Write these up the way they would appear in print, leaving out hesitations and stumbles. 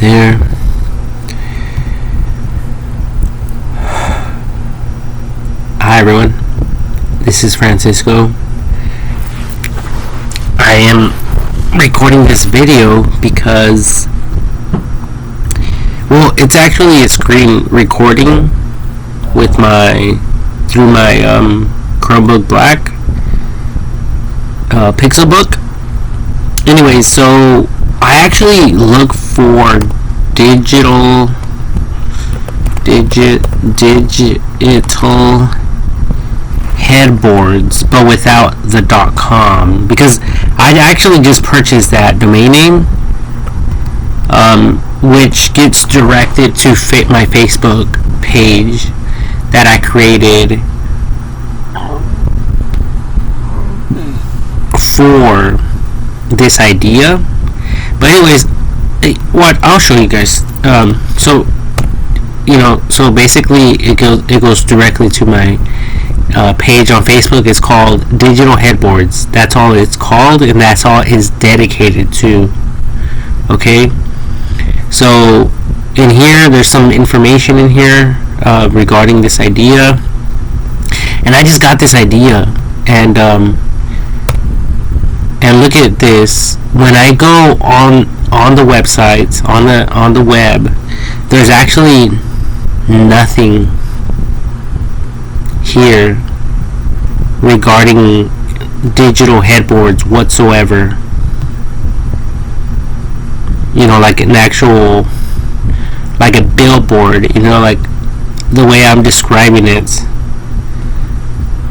there. Hi everyone, this is Francisco. I am recording this video because, well, it's actually a screen recording with through my Chromebook Black Pixelbook. Anyways, so I actually look for digital headboards, but without the .com, because I actually just purchased that domain name, which gets directed to my Facebook page that I created for this idea. But anyways, I'll show you guys. So basically it goes directly to my page on Facebook. It's called Digital Headboards. That's all it's called, and that's all it's dedicated to. Okay, so in here there's some information in here regarding this idea, and I just got this idea, and look at this. When I go on the website, on the web, there's actually nothing here regarding digital headboards whatsoever. Like an actual, like a billboard, like the way I'm describing it.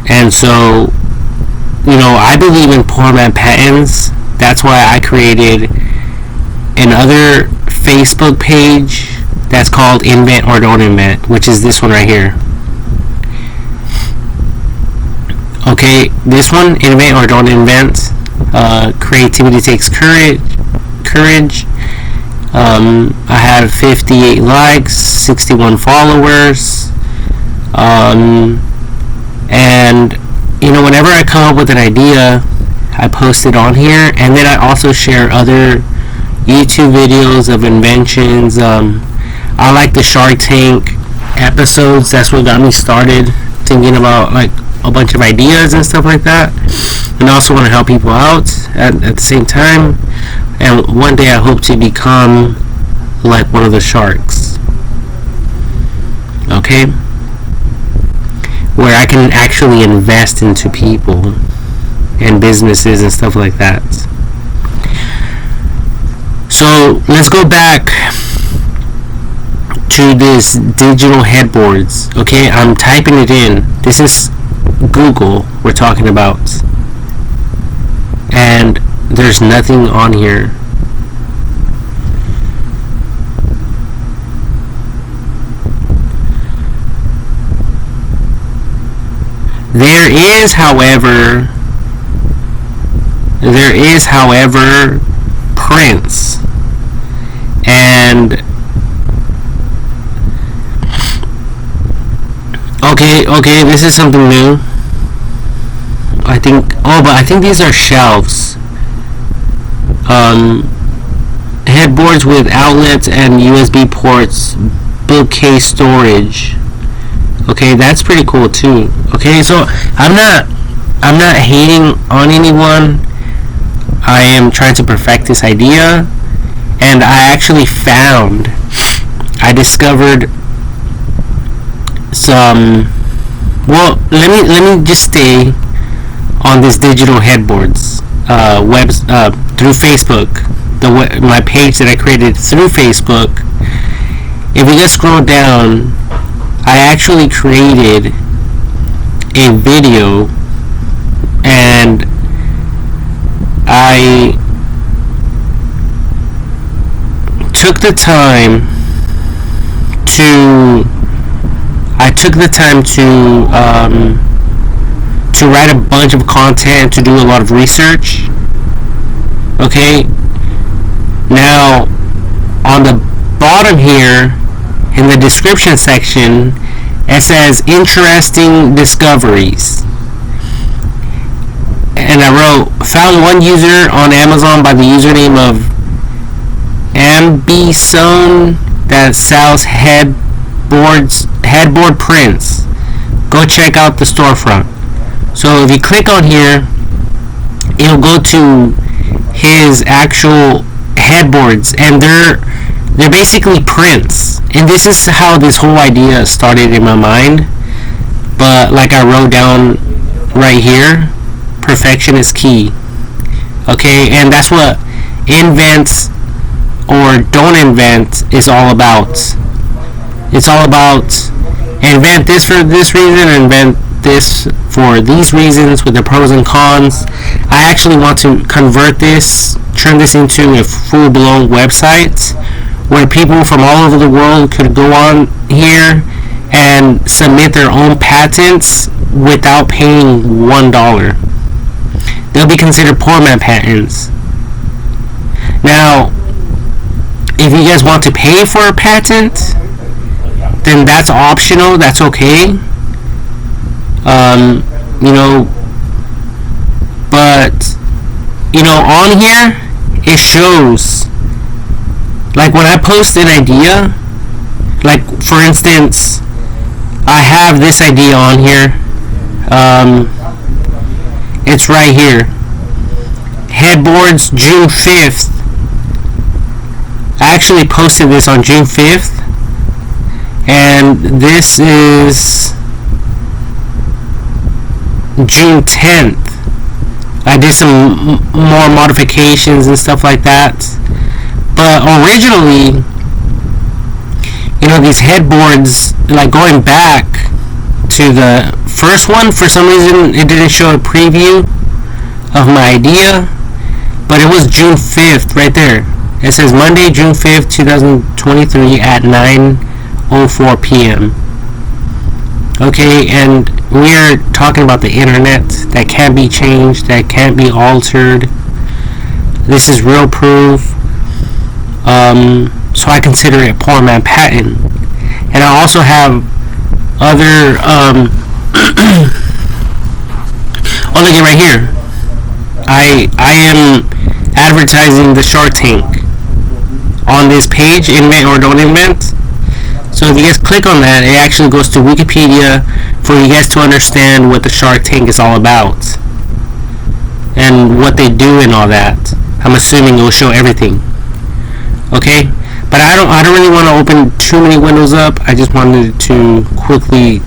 And so, I believe in poor man patents. That's why I created another Facebook page that's called Invent or Don't Invent, which is this one right here. Okay, this one, Invent or Don't Invent. Creativity takes courage. I have 58 likes, 61 followers, and whenever I come up with an idea, I post it on here, and then I also share other YouTube videos of inventions. I like the Shark Tank episodes. That's what got me started thinking about like a bunch of ideas and stuff like that. And I also want to help people out at the same time. And one day I hope to become like one of the sharks. Okay? Where I can actually invest into people and businesses and stuff like that. So let's go back to this digital headboards. Okay, I'm typing it in. This is Google we're talking about, and there's nothing on here. There is, however, prints, and okay, this is something new. I think these are shelves. Headboards with outlets and USB ports, bookcase storage. Okay, that's pretty cool too. Okay, so I'm not hating on anyone. I am trying to perfect this idea, and I discovered some. Well, let me just stay on this digital headboards through Facebook. My page that I created through Facebook. If we just scroll down, I actually created a video, and I took the time to write a bunch of content, to do a lot of research. Okay, now on the bottom here in the description section, it says interesting discoveries, and I wrote, found one user on Amazon by the username of Ambison that sells headboard prints. Go check out the storefront. So if you click on here, it'll go to his actual headboards, and they're basically prints. And this is how this whole idea started in my mind. But like I wrote down right here, perfection is key. Okay, and that's what invent or don't invent is all about. It's all about invent this for this reason, invent this for these reasons with the pros and cons. I actually want to convert this, turn this into a full-blown website where people from all over the world could go on here and submit their own patents without paying $1. They'll be considered poor man patents. Now, if you guys want to pay for a patent, then that's optional. That's okay. But on here it shows, like when I post an idea, like for instance, I have this idea on here. It's right here. Headboards, June 5th. I actually posted this on June 5th. And this is June 10th. I did some more modifications and stuff like that. But originally, these headboards, like going back to the first one, for some reason it didn't show a preview of my idea, but it was June 5th right there. It says Monday, June 5th, 2023 at 9:04 p.m. Okay, and we're talking about the internet that can't be changed, that can't be altered. This is real proof. So I consider it poor man patent. And I also have other oh, look at right here. I am advertising the Shark Tank on this page, invent or don't invent. So if you guys click on that, it actually goes to Wikipedia for you guys to understand what the Shark Tank is all about and what they do and all that. I'm assuming it will show everything. Okay, but I don't really want to open too many windows up. I just wanted to quickly,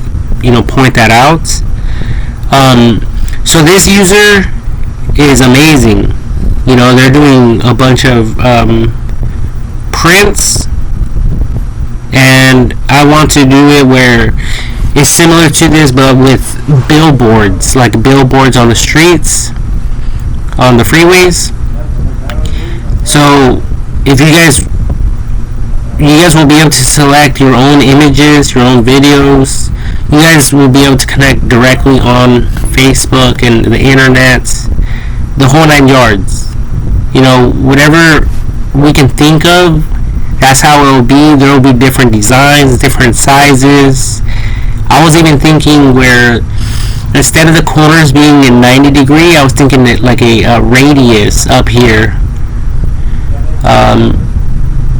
point that out. So this user is amazing. They're doing a bunch of prints, and I want to do it where it's similar to this, but with billboards, like billboards on the streets, on the freeways. So if you guys will be able to select your own images, your own videos. You guys will be able to connect directly on Facebook and the internet, the whole 9 yards. Whatever we can think of, that's how it will be. There will be different designs, different sizes. I was even thinking where instead of the corners being in 90 degree, I was thinking that like a radius up here.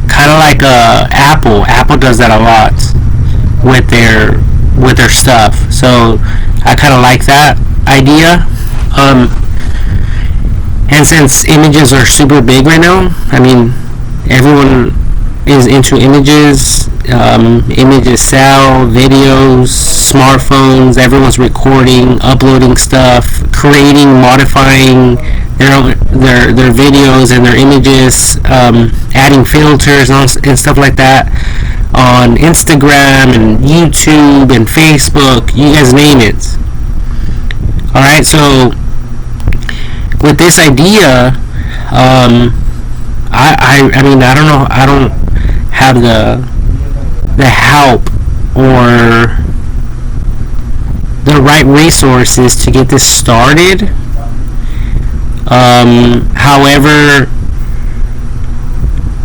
Kind of like Apple. Apple does that a lot with their stuff. So I kind of like that idea. And since images are super big right now, I mean, everyone is into images. Images sell, videos, smartphones. Everyone's recording, uploading stuff, creating, modifying their videos and their images, adding filters and stuff like that on Instagram and YouTube and Facebook. You guys name it. All right, so with this idea, I mean, I don't know. I don't have the help or the right resources to get this started. However,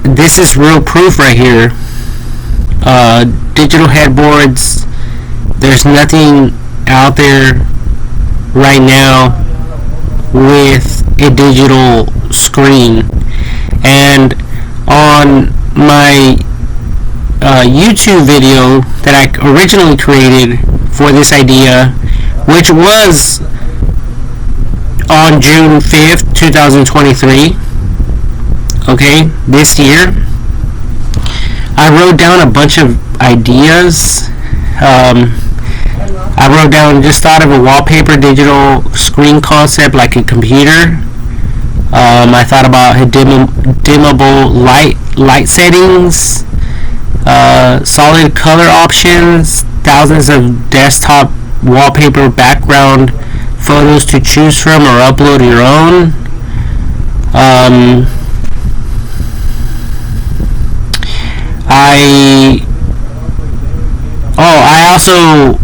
this is real proof right here. Digital headboards. There's nothing out there right now with a digital screen, and on my YouTube video that I originally created for this idea, which was on June 5th, 2023. Okay, this year. I wrote down a bunch of ideas. I wrote down, just thought of a wallpaper digital screen concept like a computer. I thought about dimmable light settings, solid color options, thousands of desktop wallpaper background photos to choose from or upload your own. I also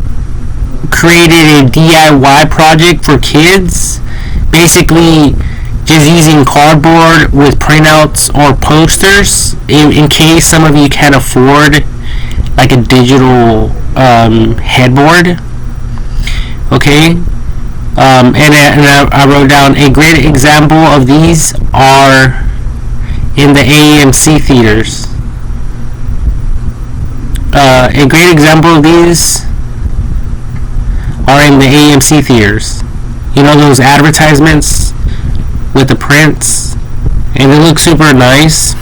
created a DIY project for kids, basically just using cardboard with printouts or posters in case some of you can't afford like a digital headboard. Okay, and I wrote down a great example of these are in the AMC theaters. A great example of these are in the AMC theaters. You know those advertisements with the prints, and they look super nice.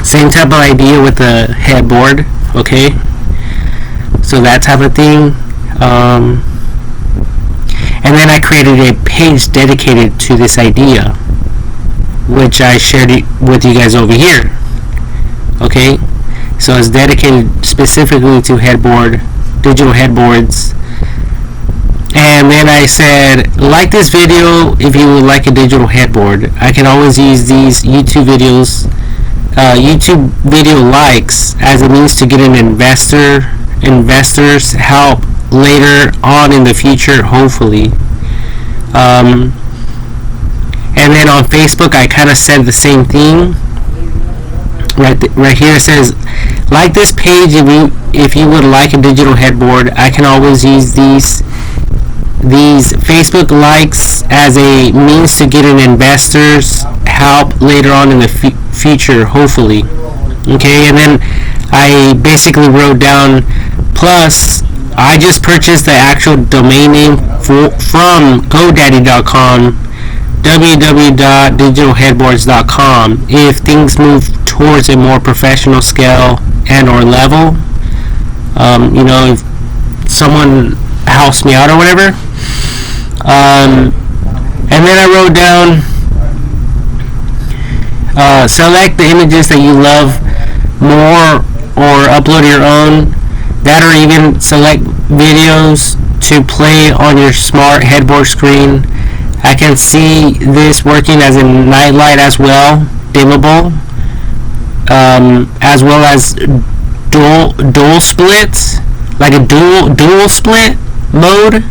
Same type of idea with the headboard. Okay, so that type of thing. And then I created a page dedicated to this idea, which I shared with you guys over here. Okay, so it's dedicated specifically to digital headboards. And then I said, like this video if you would like a digital headboard. I can always use these YouTube video likes as a means to get an investor's help later on in the future, hopefully. And then on Facebook, I kind of said the same thing. Right here it says, like this page if you would like a digital headboard. I can always use these Facebook likes as a means to get an investor's help later on in the future, hopefully. Okay, and then I basically wrote down, plus I just purchased the actual domain name from GoDaddy.com, www.digitalheadboards.com, if things move towards a more professional scale and or level. If someone helps me out or whatever. And then I wrote down, select the images that you love more or upload your own, that or even select videos to play on your smart headboard screen. I can see this working as a nightlight as well, dimmable, as well as dual split, like a dual split mode,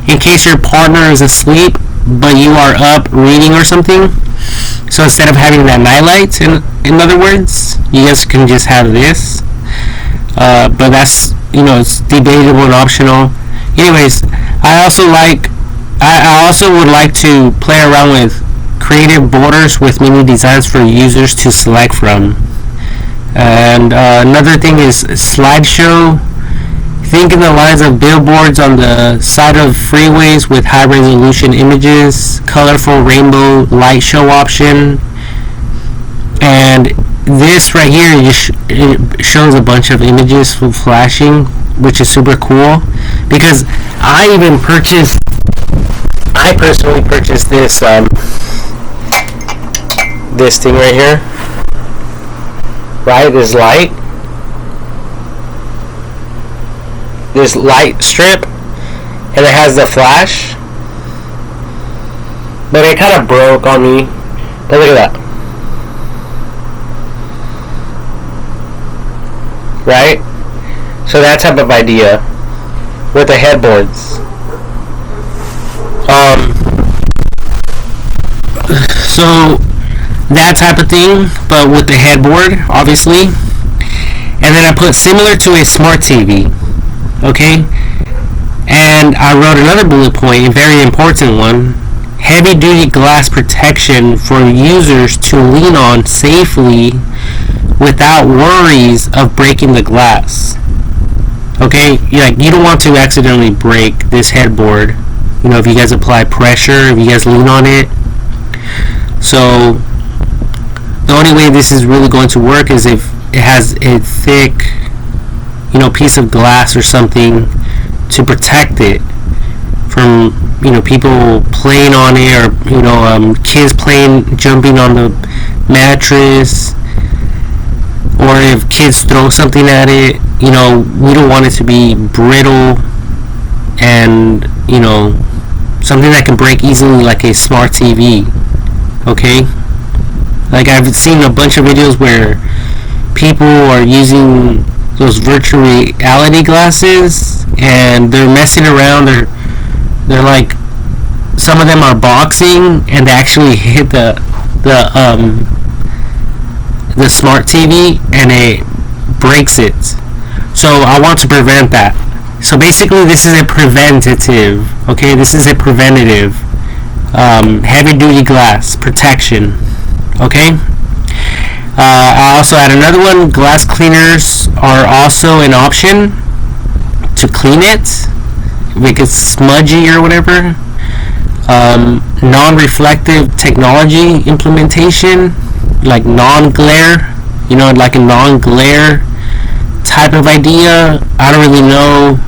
in case your partner is asleep but you are up reading or something. So instead of having that nightlight, in other words, you guys can just have this. But that's, it's debatable and optional. Anyways, I also would like to play around with creative borders with mini designs for users to select from. And another thing is slideshow. Think in the lines of billboards on the side of freeways with high resolution images, colorful rainbow light show option. And this right here it shows a bunch of images flashing, which is super cool, because I personally purchased this this thing right here, right? This light strip, and it has the flash, but it kind of broke on me. But look at that, right? So that type of idea with the headboards. So that type of thing, but with the headboard, obviously. And then I put similar to a smart TV. Okay, and I wrote another bullet point, a very important one: heavy duty glass protection for users to lean on safely without worries of breaking the glass. Okay, you don't want to accidentally break this headboard. If you guys apply pressure, if you guys lean on it. So the only way this is really going to work is if it has a thick, piece of glass or something to protect it from, people playing on it, or kids jumping on the mattress, or if kids throw something at it. We don't want it to be brittle and something that can break easily, like a smart TV. Okay, like I've seen a bunch of videos where people are using those virtual reality glasses and they're messing around. They're like, some of them are boxing and they actually hit the smart TV and it breaks it. So I want to prevent that. So basically, this is a preventative. Okay, this is a preventative heavy duty glass protection. Okay. I also add another one. Glass cleaners are also an option to clean it if it's smudgy or whatever. Non-reflective technology implementation, like non-glare. Like a non-glare type of idea. I don't really know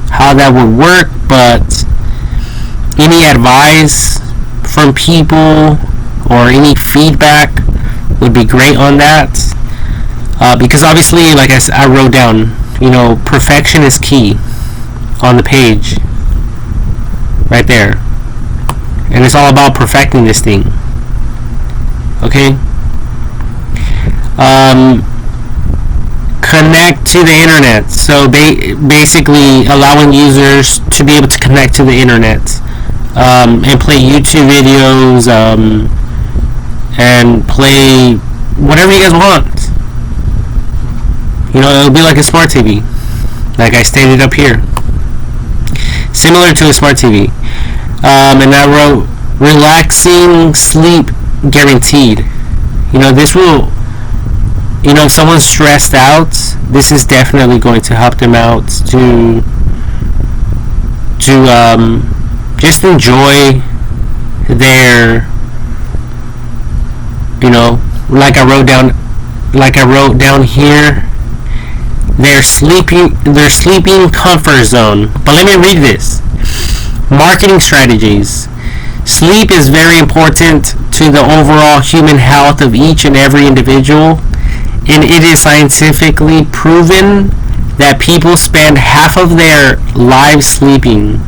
how that would work, but any advice from people or any feedback would be great on that, because obviously, like I wrote down, perfection is key on the page right there, and it's all about perfecting this thing. Okay. Connect to the internet. So basically allowing users to be able to connect to the internet, and play YouTube videos, and play whatever you guys want. It'll be like a smart TV, like I stated up here, similar to a smart TV. And I wrote, relaxing sleep guaranteed. This will, if someone's stressed out, this is definitely going to help them out to just enjoy their, like I wrote down here, their sleeping comfort zone. But let me read this. Marketing strategies. Sleep is very important to the overall human health of each and every individual, and it is scientifically proven that people spend half of their lives sleeping.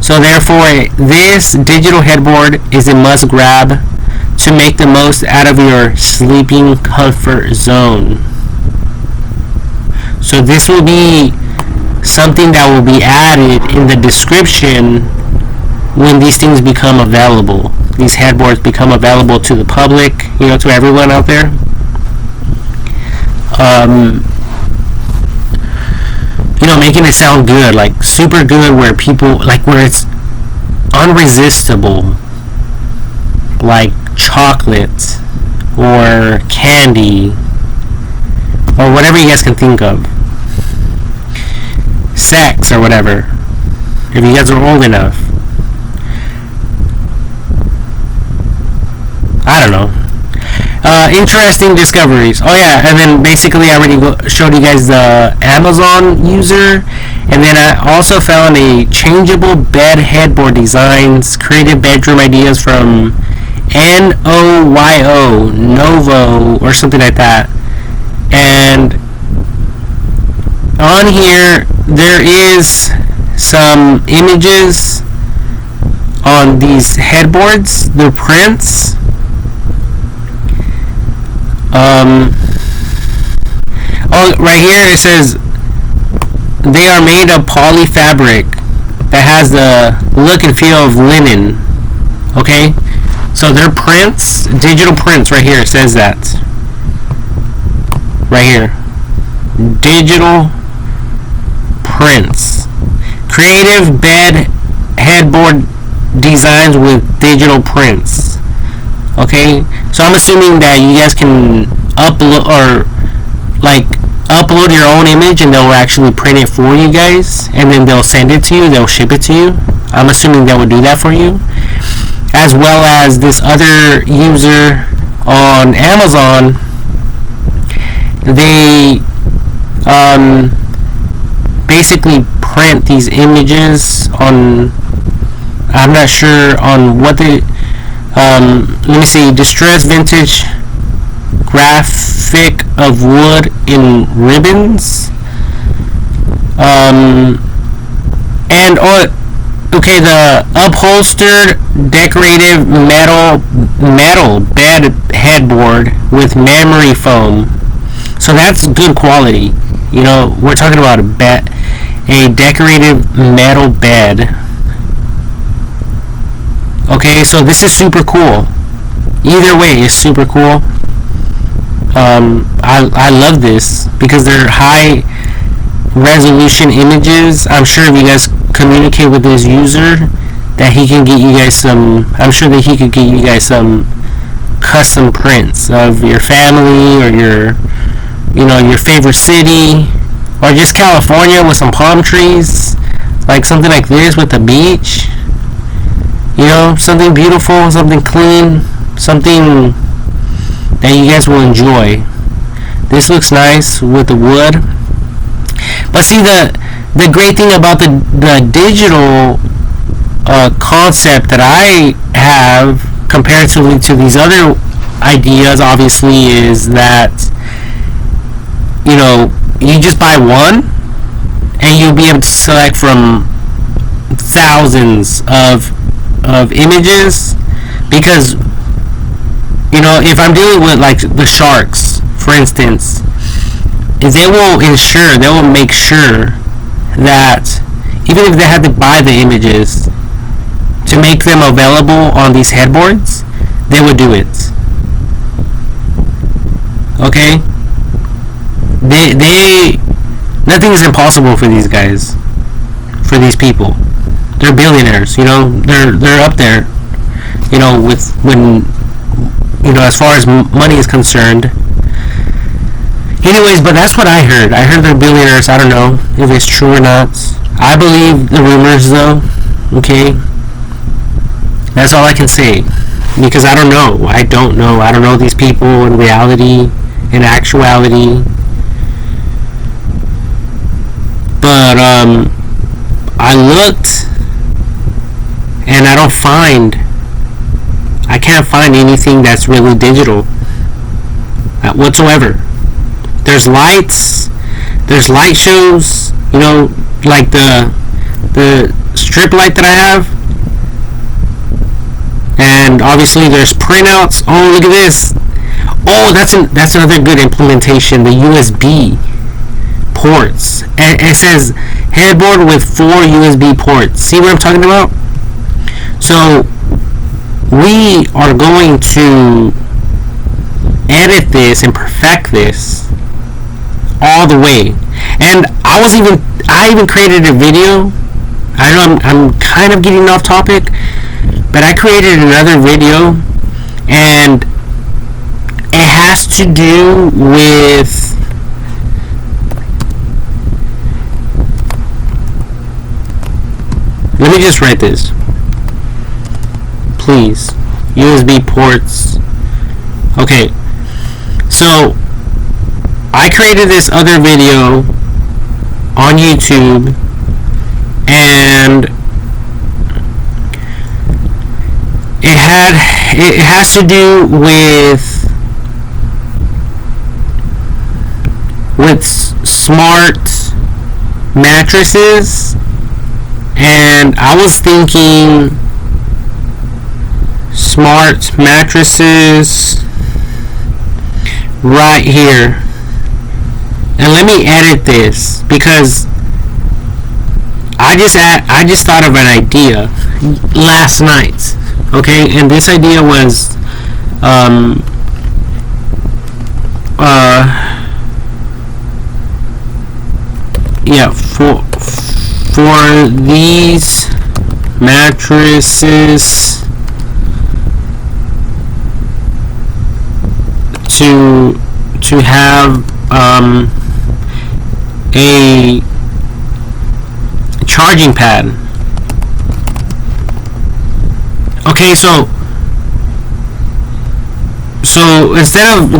So therefore, this digital headboard is a must grab to make the most out of your sleeping comfort zone. So this will be something that will be added in the description when these things become available. These headboards become available to the public, to everyone out there. Making it sound good, like super good, where people, like where it's unresistible, like chocolate or candy or whatever you guys can think of, sex or whatever, if you guys are old enough. I don't know. Interesting discoveries. Oh yeah, and then basically I already showed you guys the Amazon user, and then I also found a changeable bed headboard designs, creative bedroom ideas from Novo or something like that. And on here there is some images on these headboards, the prints. Right here it says they are made of poly fabric that has the look and feel of linen. Okay, so they're prints, digital prints. Right here it says that. Right here, digital prints, creative bed headboard designs with digital prints. Okay, so I'm assuming that you guys can upload or like upload your own image and they'll actually print it for you guys, and then they'll send it to you, they'll ship it to you. I'm assuming they would do that for you. As well as this other user on Amazon, they basically print these images on, I'm not sure on what they, let me see, distressed vintage graphic of wood in ribbons, and okay, the upholstered decorative metal bed headboard with memory foam. So that's good quality. You know, we're talking about a decorative metal bed. Okay, so this is super cool. Either way, it's super cool. I love this because they're high resolution images. I'm sure if you guys communicate with this user, that he can get you guys some, I'm sure that he could get you guys some custom prints of your family, or your, you know, your favorite city, or just California with some palm trees, like something like this with the beach. You know, something beautiful, something clean, something that you guys will enjoy. This looks nice with the wood. But see, the great thing about the digital concept that I have comparatively to these other ideas, obviously, is that, you know, you just buy one and you'll be able to select from thousands of images. Because, you know, if I'm dealing with like the sharks, for instance, they will make sure that even if they had to buy the images to make them available on these headboards, they would do it. Okay? They nothing is impossible for these guys, for these people. They're billionaires, you know. They're up there, you know, with, when, you know, as far as money is concerned. Anyways, but that's what I heard. I heard they're billionaires. I don't know if it's true or not. I believe the rumors, though. Okay? That's all I can say. Because I don't know. I don't know these people in reality, in actuality. But, I looked, and I can't find anything that's really digital whatsoever. There's lights, there's light shows, you know, like the strip light that I have, and obviously there's printouts. Oh, look at this. Oh, that's another good implementation, the USB ports. And it says headboard with 4 USB ports. See what I'm talking about? So we are going to edit this and perfect this all the way. And I even created a video. I know I'm kind of getting off topic, but I created another video, and it has to do with, let me just write this, please. USB ports. Okay, so I created this other video on YouTube, and it has to do with smart mattresses, and I was thinking smart mattresses right here. And let me edit this because I just thought of an idea last night. Okay, and this idea was for these mattresses to have a charging pad. Okay, so instead of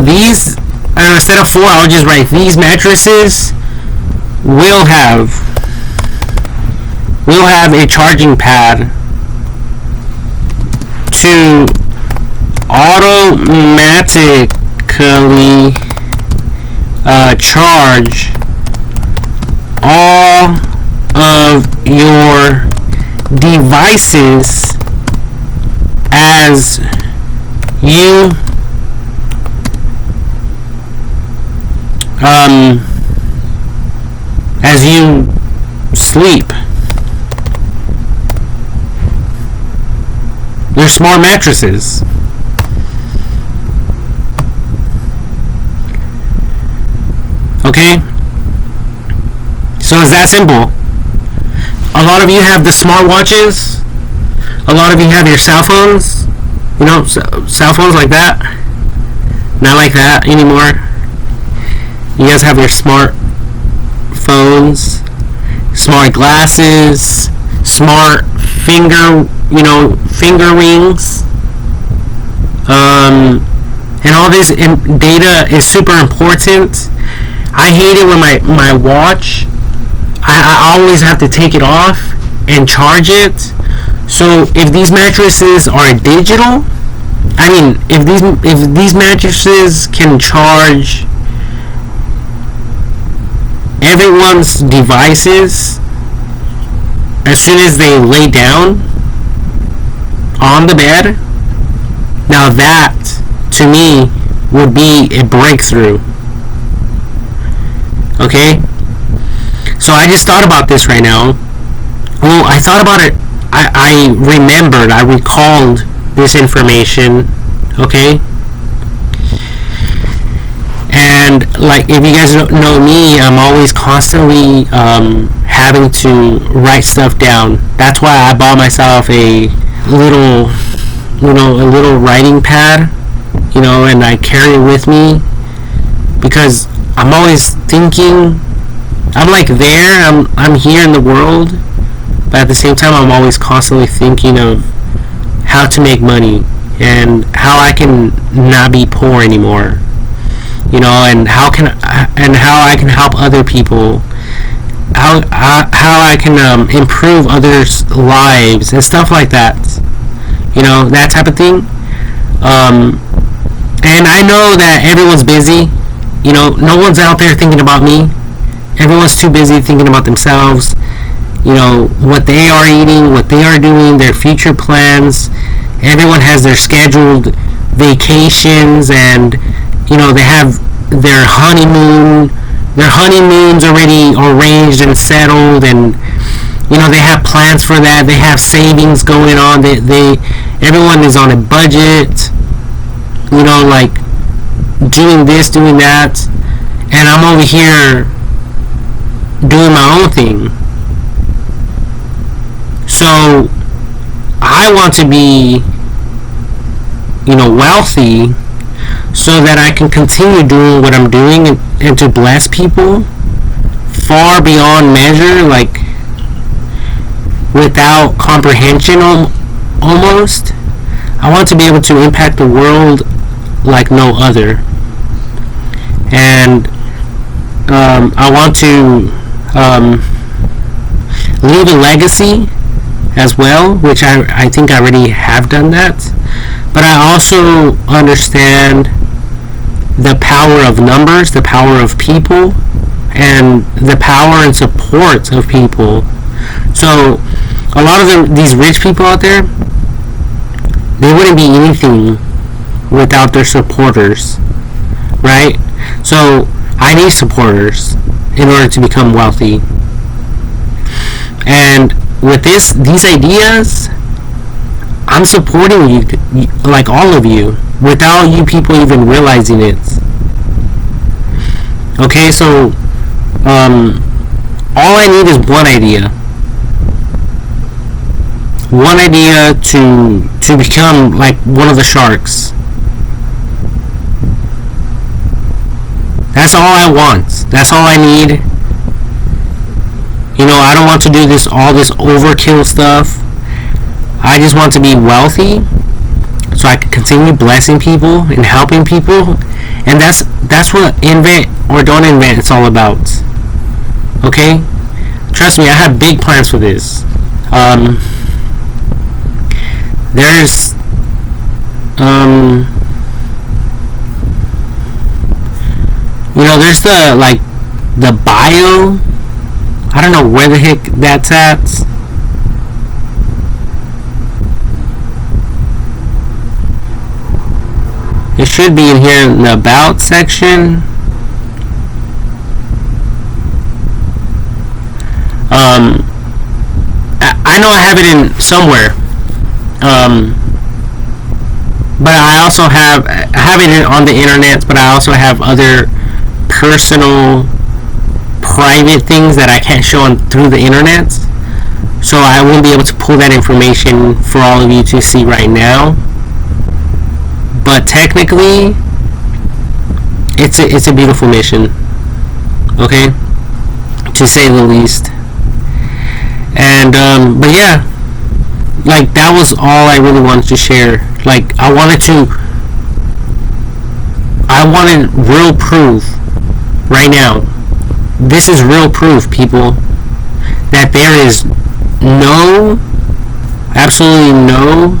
4, I'll just write these mattresses will have a charging pad to automatically charge all of your devices as you sleep. They're smart mattresses. Okay? So it's that simple. A lot of you have the smartwatches. A lot of you have your cell phones. You know, cell phones like that. Not like that anymore. You guys have your smart phones, smart glasses, smart finger rings, and all this data is super important. I hate it when my watch, I always have to take it off and charge it. So if these mattresses are digital, if these mattresses can charge everyone's devices as soon as they lay down on the bed, now that to me would be a breakthrough. Okay? So I just thought about this right now. Well, I thought about it. I remembered, I recalled this information. Okay? And like, if you guys don't know me, I'm always constantly having to write stuff down. That's why I bought myself a little writing pad, and I carry it with me, because I'm always thinking. I'm like I'm here in the world, but at the same time I'm always constantly thinking of how to make money and how I can not be poor anymore. And how I can help other people, how I can improve others' lives and stuff like that. That type of thing. And I know that everyone's busy. No one's out there thinking about me. Everyone's too busy thinking about themselves. What they are eating, what they are doing, their future plans. Everyone has their scheduled vacations, and they have their honeymoons already arranged and settled, and they have plans for that. They have savings going on. Everyone is on a budget, like doing this, doing that, and I'm over here doing my own thing. So I want to be wealthy, so that I can continue doing what I'm doing and to bless people far beyond measure, like without comprehension almost. I want to be able to impact the world like no other. And I want to leave a legacy as well, which I think I already have done that. But I also understand the power of numbers, the power of people, and the power and support of people. So a lot of these rich people out there, they wouldn't be anything without their supporters, right? So I need supporters in order to become wealthy. And with these ideas, I'm supporting you, like all of you, without you people even realizing it. Okay, so all I need is one idea. One idea to become like one of the sharks. That's all I want. That's all I need. I don't want to do all this overkill stuff. I just want to be wealthy so I can continue blessing people and helping people. And that's what invent or don't invent it's all about. Okay? Trust me, I have big plans for this. There's there's the bio. I don't know where the heck that's at. It should be in here in the about section. I know I have it in somewhere. But I also have it on the internet, but I also have other personal private things that I can't show through the internet, so I won't be able to pull that information for all of you to see right now. But technically, it's a beautiful mission, okay, to say the least. And but yeah, that was all I really wanted to share. I wanted real proof right now. This is real proof, people, that there is absolutely no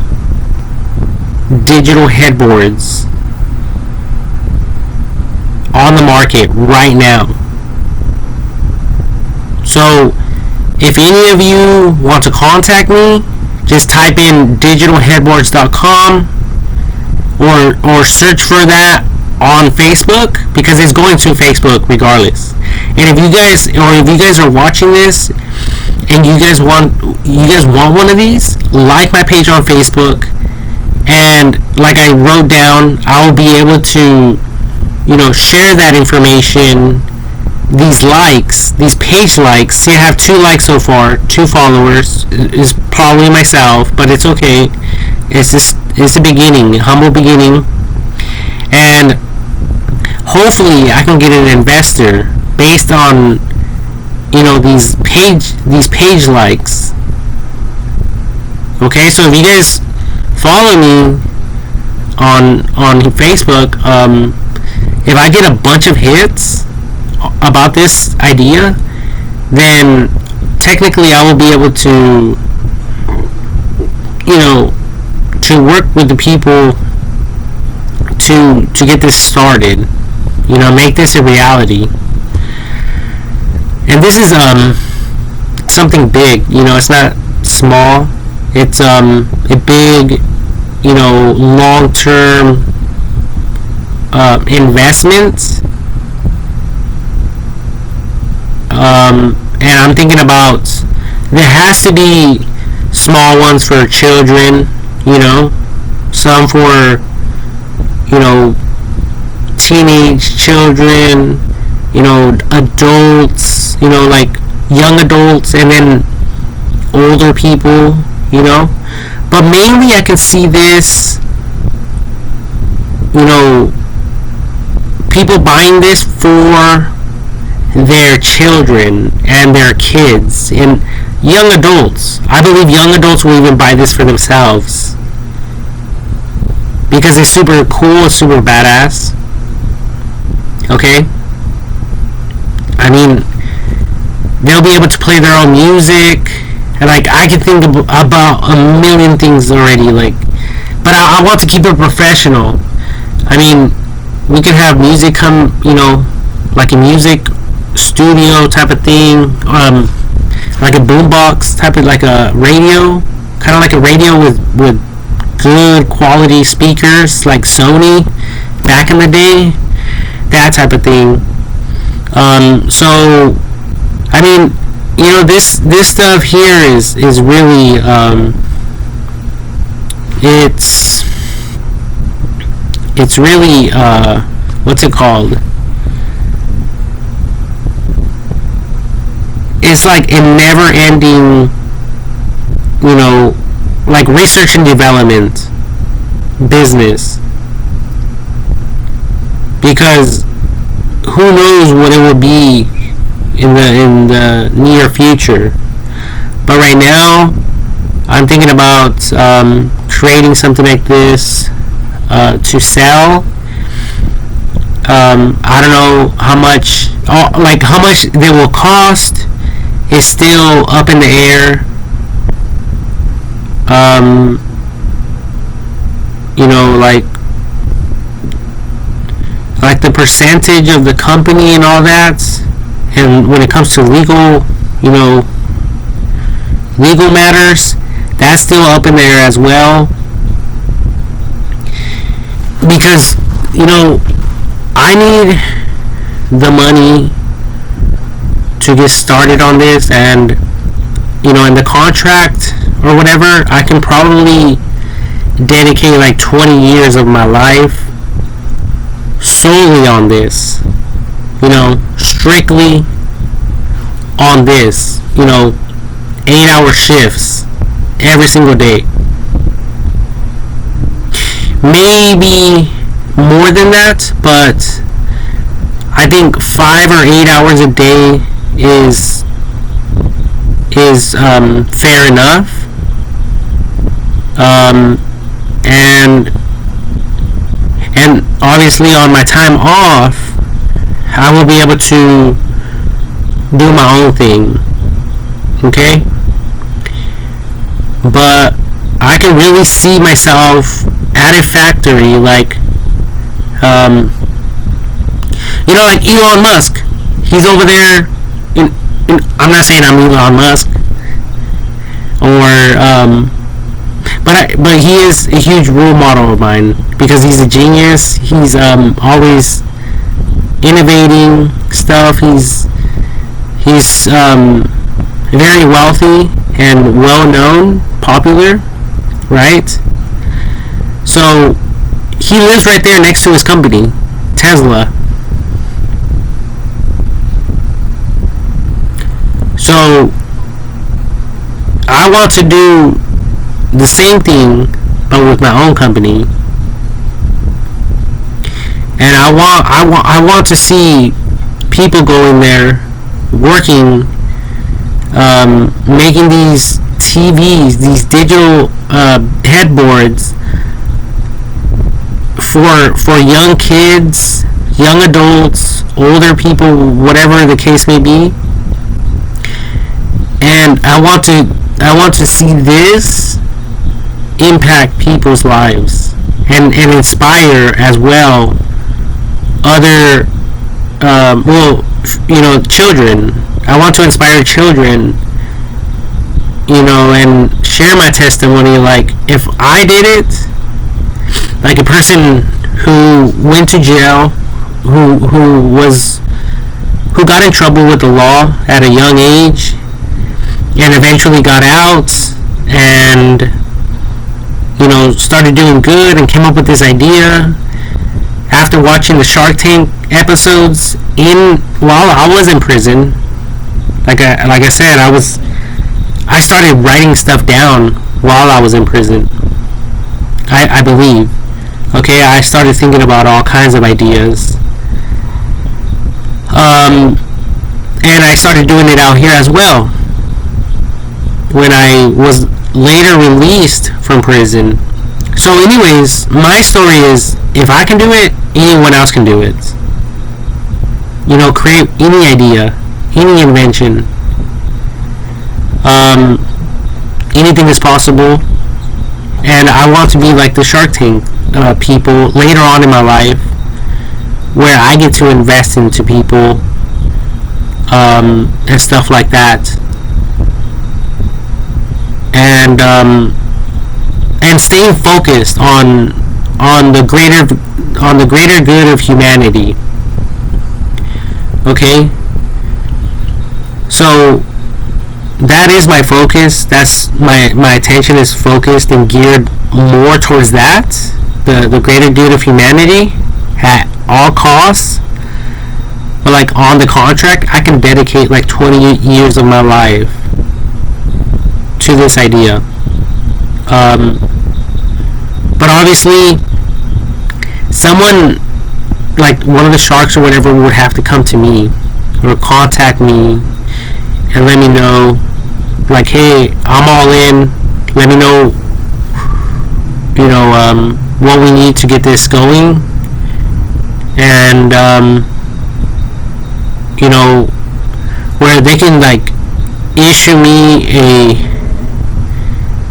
digital headboards on the market right now. So, if any of you want to contact me, just type in digitalheadboards.com or search for that on Facebook, because it's going to Facebook regardless. And if you guys are watching this and you guys want one of these, like my page on Facebook, and like I wrote down, I will be able to share that information. These page likes. See, I have 2 likes so far, 2 followers. Is probably myself, but it's okay. It's a beginning, a humble beginning, and hopefully I can get an investor based on these page likes. Okay, so if you guys follow me on Facebook, if I get a bunch of hits about this idea, then technically I will be able to to work with the people to get this started, make this a reality. And this is something big, it's not small. It's a big, long-term investment. And I'm thinking about, there has to be small ones for children, some for teenage children, adults, young adults, and then older people, but mainly I can see this, people buying this for their children and their kids and young adults. I believe young adults will even buy this for themselves because it's super cool, super badass. Okay? I mean, they'll be able to play their own music, and I can think about a million things already, but I want to keep it professional. I mean, we could have music come, like a music studio type of thing, like a boombox type of, like a radio, kind of like a radio with good quality speakers, like Sony back in the day, that type of thing. So I mean, this stuff here is really it's really what's it called? It's like a never-ending, like research and development business. Because who knows what it will be in the near future. But right now, I'm thinking about creating something like this to sell. I don't know how much they will cost is still up in the air. Like the percentage of the company and all that, and when it comes to legal matters, that's still up in the air as well. Because I need the money to get started on this, and in the contract or whatever, I can probably dedicate like 20 years of my life solely on this, strictly on this, 8-hour shifts every single day. Maybe more than that, but I think 5 or 8 hours a day is fair enough. And obviously on my time off, I will be able to do my own thing. Okay? But I can really see myself at a factory like like Elon Musk. He's over there I'm not saying I'm Elon Musk, or but he is a huge role model of mine because he's a genius. He's always innovating stuff. He's very wealthy and well known, popular, right? So he lives right there next to his company, Tesla. So I want to do the same thing but with my own company, and I want to see people go in there working, making these TVs, these digital headboards for young kids, young adults, older people, whatever the case may be. And I want to see this impact people's lives and inspire as well other children. I want to inspire children, and share my testimony. Like, if I did it, like a person who went to jail, who got in trouble with the law at a young age and eventually got out and started doing good and came up with this idea after watching the Shark Tank episodes while I was in prison. Like I said, I started writing stuff down while I was in prison. I believe. Okay, I started thinking about all kinds of ideas. And I started doing it out here as well when I was later released from prison. So anyways, my story is, if I can do it, anyone else can do it. Create any idea, any invention. Anything is possible. And I want to be like the Shark Tank people later on in my life, where I get to invest into people and stuff like that. And staying focused on the greater good of humanity. Okay, so that is my focus. That's my attention is focused and geared more towards that, the greater good of humanity at all costs. But like on the contract, I can dedicate like 28 years of my life to this idea. But obviously, someone like one of the sharks or whatever would have to come to me or contact me and let me know, like, hey, I'm all in. Let me know, what we need to get this going, and where they can like issue me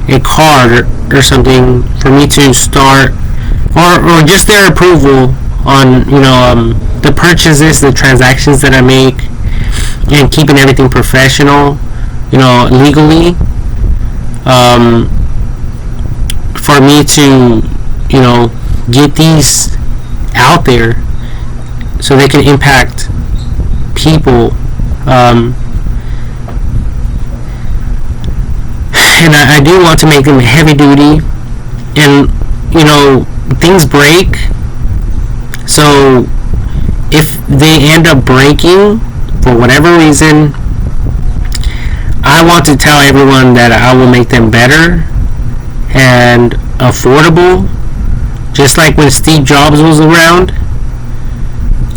a card or something for me to start, or just their approval on the purchases, the transactions that I make, and keeping everything professional, legally, for me to get these out there so they can impact people, and I do want to make them heavy duty, and things break, so if they end up breaking for whatever reason, I want to tell everyone that I will make them better and affordable, just like when Steve Jobs was around,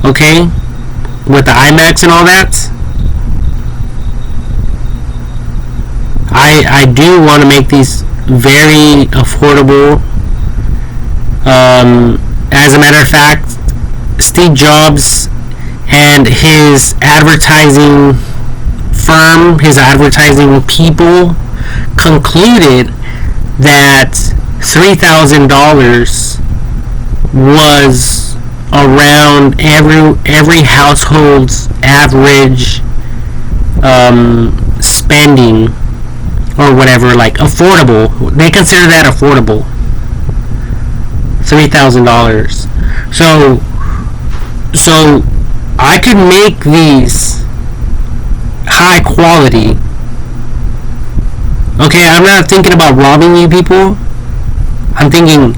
okay, with the iMacs and all that. I do want to make these very affordable. As a matter of fact, Steve Jobs and his advertising firm, his advertising people, concluded that $3,000 was around every household's average spending, or whatever, like affordable. They consider that affordable. $3,000. So I could make these high quality. Okay, I'm not thinking about robbing you people. I'm thinking,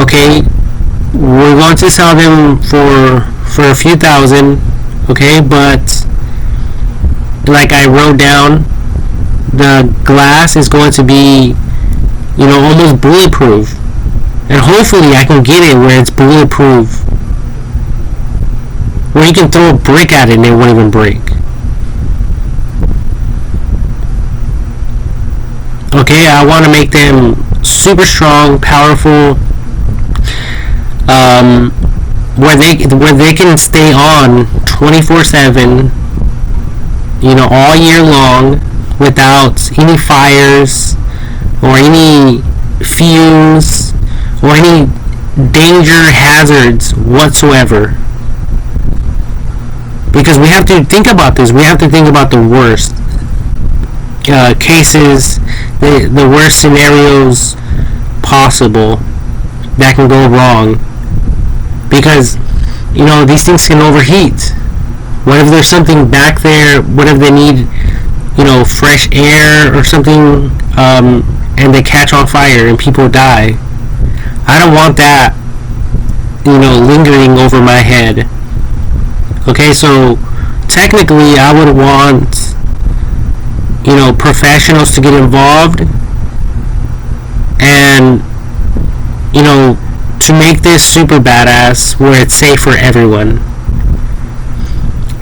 okay, we're going to sell them for a few thousand, okay, but like I wrote down, the glass is going to be, almost bulletproof, and hopefully I can get it where it's bulletproof, where you can throw a brick at it and it won't even break. Okay, I want to make them super strong, powerful, where they can stay on 24/7, all year long, without any fires or any fumes or any danger hazards whatsoever. Because we have to think about this. We have to think about the worst cases, the worst scenarios possible that can go wrong. Because, these things can overheat. What if there's something back there? What if they need, fresh air or something, and they catch on fire and people die? I don't want that, lingering over my head. Okay, so technically I would want, professionals to get involved and, to make this super badass where it's safe for everyone.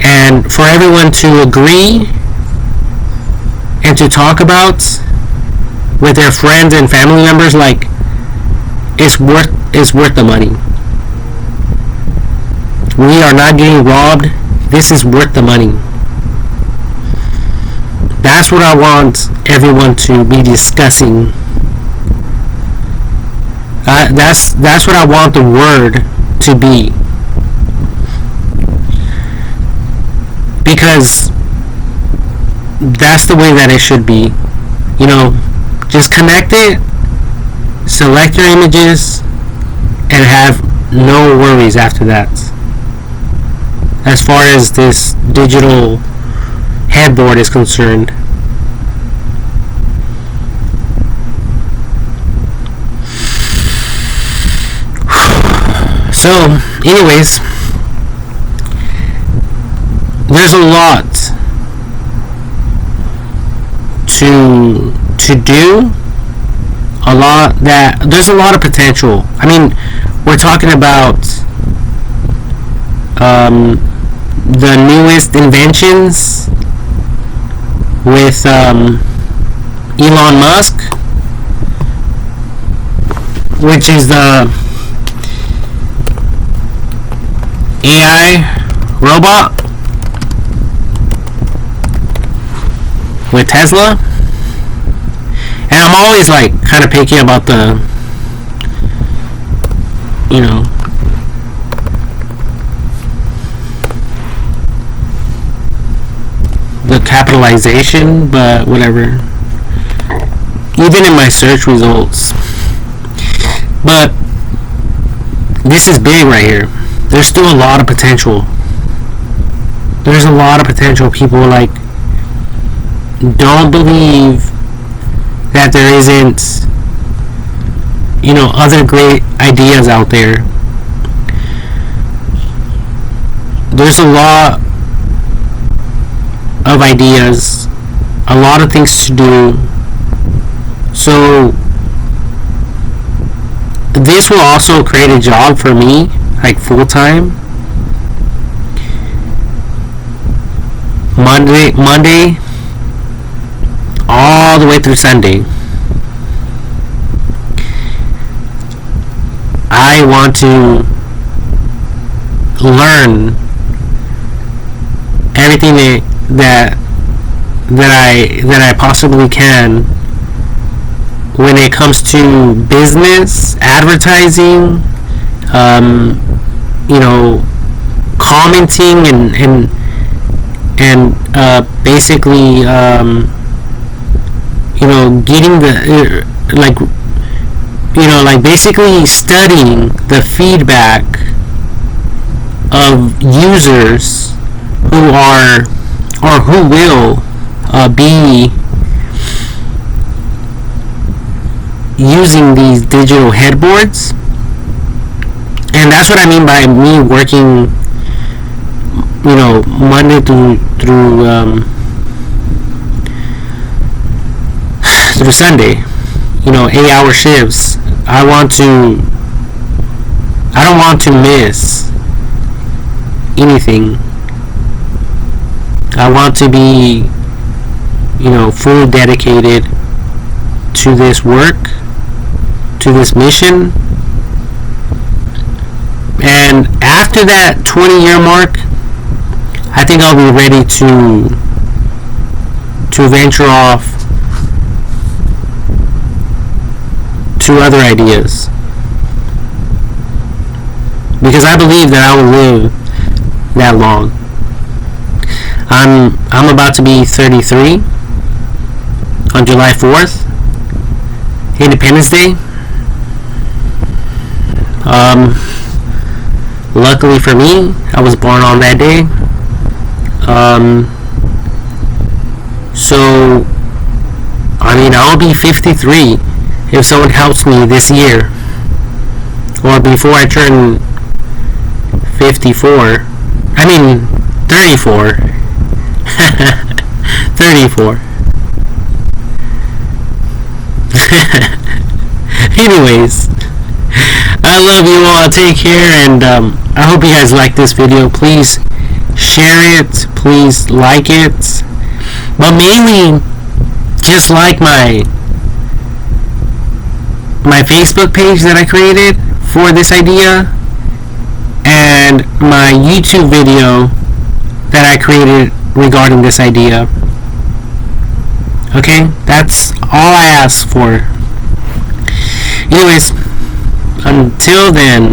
And for everyone to agree and to talk about with their friends and family members, like, it's worth the money. We are not getting robbed. This is worth the money. That's what I want everyone to be discussing. That's what I want the word to be. Because that's the way that it should be. Just connect it, select your images, and have no worries after that. As far as this digital headboard is concerned. So, anyways, there's a lot to do. There's a lot of potential. I mean, we're talking about the newest inventions with Elon Musk, which is the AI robot with Tesla. And I'm always like kind of picky about the, you know, the capitalization, but whatever. Even in my search results. But this is big right here. There's still a lot of potential. There's a lot of potential. People like don't believe that there isn't, you know, other great ideas out there. There's a lot of ideas, a lot of things to do. So this will also create a job for me, like full time. Monday all the way through Sunday. I want to learn everything that I possibly can when it comes to business, advertising, you know, commenting and basically, you know, getting the like, you know, like basically studying the feedback of users who are or who will be using these digital headboards. And that's what I mean by me working, you know, Monday through Sunday, you know, 8-hour shifts. I don't want to miss anything. I want to be, you know, fully dedicated to this work, to this mission. And after that 20-year mark, I think I'll be ready to venture off to other ideas, because I believe that I will live that long. I'm about to be 33 on July 4th, Independence Day. Luckily for me, I was born on that day. So I mean, I'll be 53 if someone helps me this year, or before I turn 54. I mean 34. 34. Anyways, I love you all. Take care, and I hope you guys like this video. Please share it. Please like it. But mainly, just like my Facebook page that I created for this idea, and my YouTube video that I created regarding this idea. Okay, that's all I ask for. Anyways, until then.